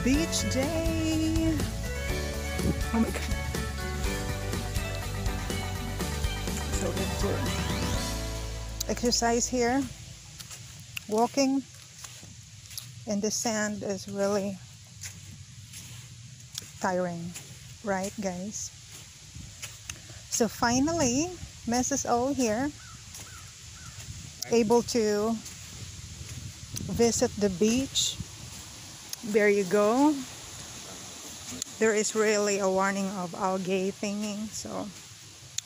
beach day. Oh my god. So let's do exercise here. Walking in the sand is really tiring, right guys? So finally, Mrs. O here, able to visit the beach. There you go. There is really a warning of algae thingy, so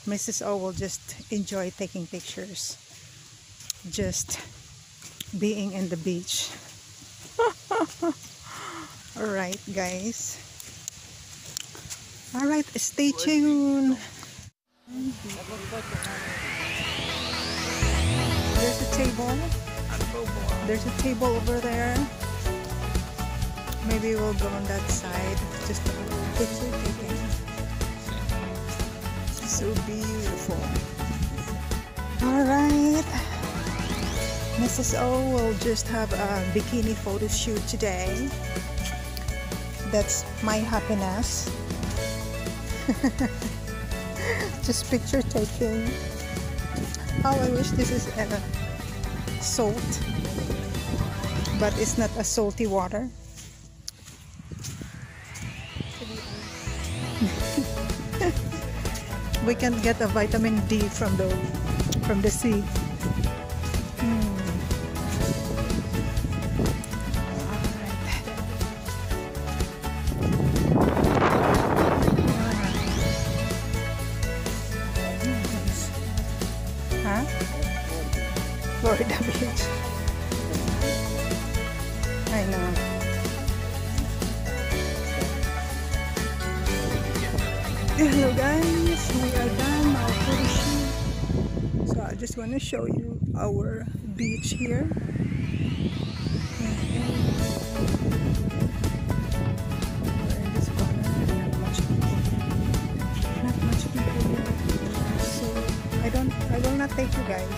Mrs. O will just enjoy taking pictures, just being in the beach. Alright guys, alright, stay tuned. There's a table. There's a table over there. Maybe we'll go on that side. Just a picture taking. So beautiful. Alright. Mrs. O will just have a bikini photo shoot today. That's my happiness. Just picture taking. Oh, I wish this is salt, but it's not a salty water. We can get a vitamin D from the sea. Huh? Florida Beach. I know. Hello guys, we are done our photo shoot. So I just want to show you our beach here. We're in this corner, not much people here. So I will not take you guys.